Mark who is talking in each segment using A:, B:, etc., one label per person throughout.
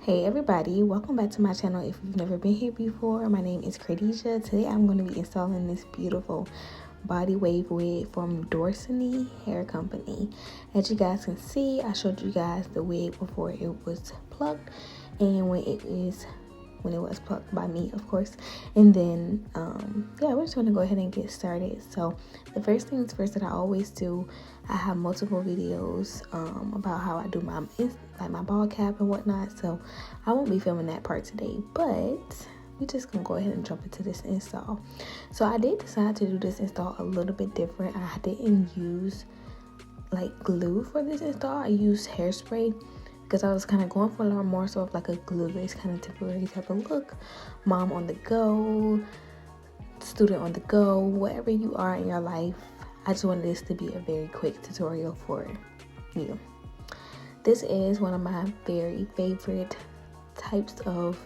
A: Hey everybody, welcome back to my channel. If you've never been here before, my name is Cra'Deja. Today I'm going to be installing this beautiful body wave wig from Dorsanee hair company. As you guys can see, I showed you guys the wig before it was plucked and when it was plucked by me, of course. And then yeah, we're just going to go ahead and get started. So the first things first that I always do, I have multiple videos about how I do my ball cap and whatnot, so I won't be filming that part today, but we just gonna go ahead and jump into this install. So I did decide to do this install a little bit different. I didn't use like glue for this install. I used hairspray because I was kind of going for a lot more so of like a glueless kind of temporary type of look. Mom on the go, student on the go, whatever you are in your life, I just wanted this to be a very quick tutorial for you. This is one of my very favorite types of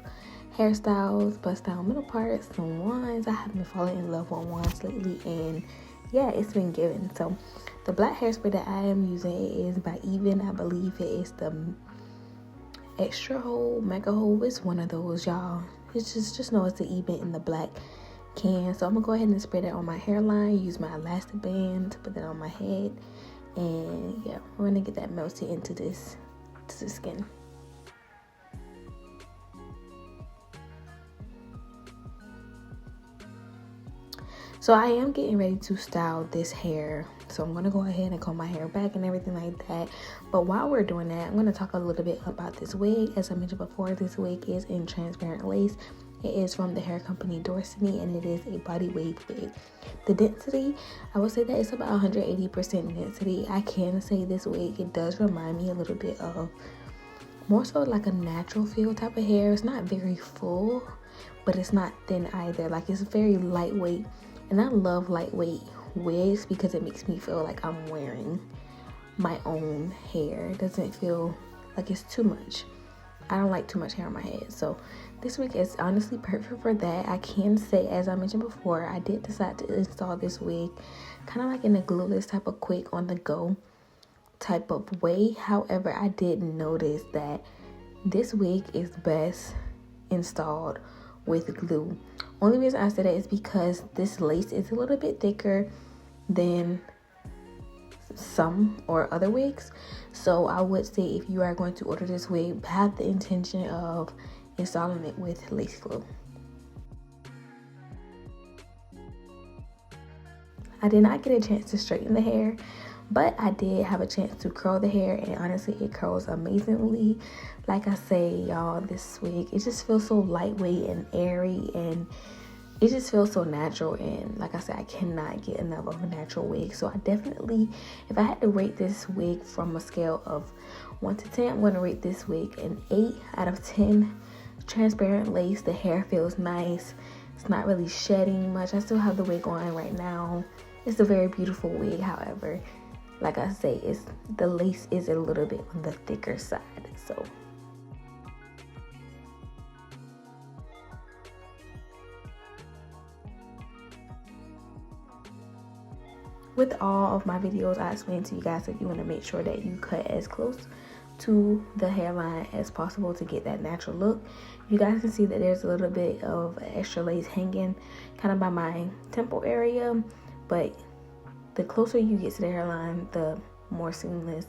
A: hairstyles, bust down middle parts, some wands. I have been falling in love with wands lately, and yeah, it's been given. So the black hairspray that I am using is by Even. I believe it is the extra hold, mega hold. It's one of those, y'all. It's just know it's the Even in the black can. So I'm gonna go ahead and spray that on my hairline, use my elastic band to put that on my head, and yeah, we're gonna get that melted into the skin. So I am getting ready to style this hair, so I'm gonna go ahead and comb my hair back and everything like that. But while we're doing that, I'm gonna talk a little bit about this wig. As I mentioned before, this wig is in transparent lace. It is from the hair company Dorsanee, and it is a body wave wig. The density, I would say that it's about 180% density. I can say this wig, it does remind me a little bit of more so like a natural feel type of hair. It's not very full, but it's not thin either. Like, it's very lightweight, and I love lightweight wigs because it makes me feel like I'm wearing my own hair. It doesn't feel like it's too much. I don't like too much hair on my head, so this wig is honestly perfect for that. I can say, as I mentioned before, I did decide to install this wig kind of like in a glueless type of quick on the go type of way. However, I did notice that this wig is best installed with glue. Only reason I say that is because this lace is a little bit thicker than some or other wigs. So I would say if you are going to order this wig, have the intention of installing it with lace glue. I did not get a chance to straighten the hair, but I did have a chance to curl the hair, and honestly it curls amazingly. Like I say, y'all, this wig, it just feels so lightweight and airy, and it just feels so natural. And like I said, I cannot get enough of a natural wig. So I definitely, if I had to rate this wig from a scale of 1 to 10, I'm going to rate this wig an 8 out of 10. Transparent lace, the hair feels nice. It's not really shedding much. I still have the wig on right now. It's a very beautiful wig. However, like I say, the lace is a little bit on the thicker side. So with all of my videos, I explained to you guys that you want to make sure that you cut as close to the hairline as possible to get that natural look. You guys can see that there's a little bit of extra lace hanging kind of by my temple area, but the closer you get to the hairline, the more seamless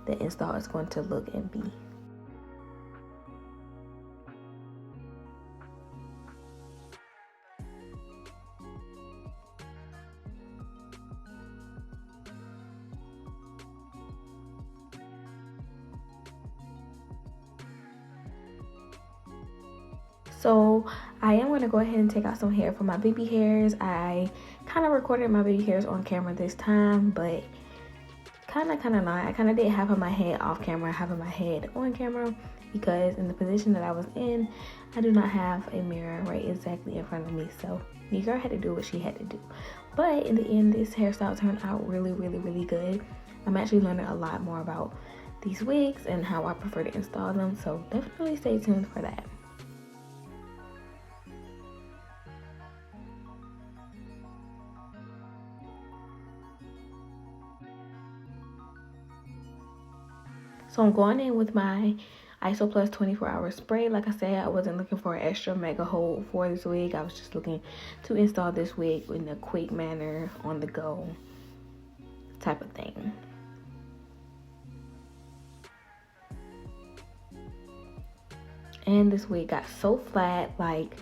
A: the install is going to look and be. So I am going to go ahead and take out some hair from my baby hairs. I kind of recorded my baby hairs on camera this time, but kind of not. I kind of did half of my head off camera, half of my head on camera, because in the position that I was in, I do not have a mirror right exactly in front of me. So your girl had to do what she had to do. But in the end, this hairstyle turned out really good. I'm actually learning a lot more about these wigs and how I prefer to install them. So definitely stay tuned for that. So I'm going in with my ISO Plus 24-hour spray. Like I said, I wasn't looking for an extra mega hold for this wig. I was just looking to install this wig in a quick manner, on the go type of thing. And this wig got so flat, like,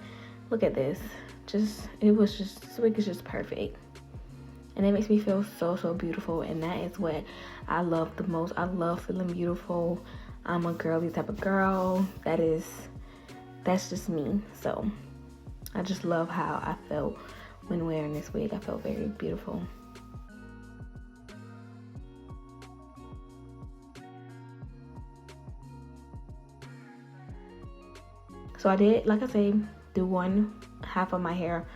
A: look at this. This wig is just perfect. And it makes me feel so beautiful, and that is what I love the most. I love feeling beautiful. I'm a girly type of girl. That's just me. So I just love how I felt when wearing this wig. I felt very beautiful. So I did, like I say, do one half of my hair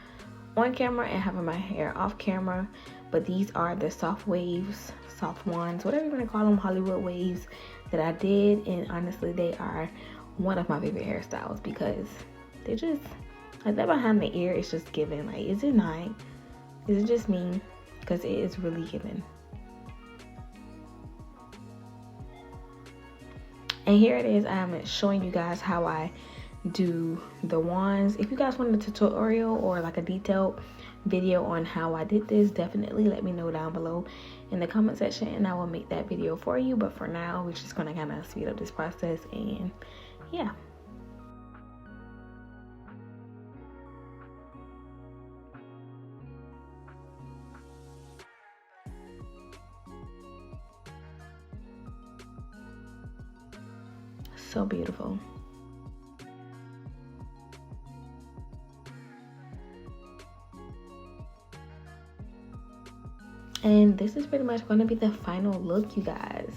A: on camera and half of my hair off camera. But these are the soft waves, soft ones, whatever you want to call them, Hollywood waves that I did. And honestly, they are one of my favorite hairstyles because they just, like, that behind the ear is just giving. Like, is it not? Is it just me? Because it is really giving. And here it is. I'm showing you guys how I do the wands. If you guys want a tutorial or like a detailed video on how I did this, definitely let me know down below in the comment section and I will make that video for you. But for now, we're just gonna kind of speed up this process, and yeah. So beautiful. And this is pretty much going to be the final look, you guys.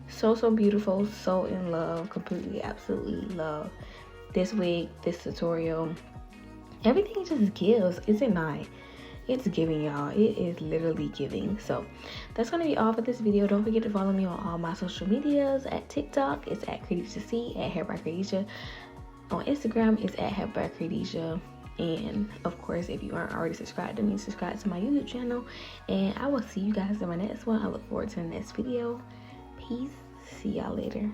A: So beautiful, so in love, completely, absolutely love this wig, this tutorial. Everything just gives, is it not? It's giving, y'all. It is literally giving. So that's going to be all for this video. Don't forget to follow me on all my social medias. At TikTok, it's at Cra'Deja, at Hair by Cra'Deja. On Instagram, it's at Hair by Cra'Deja. And of course, if you aren't already subscribed to me, subscribe to my YouTube channel. And I will see you guys in my next one. I look forward to the next video. Peace. See y'all later.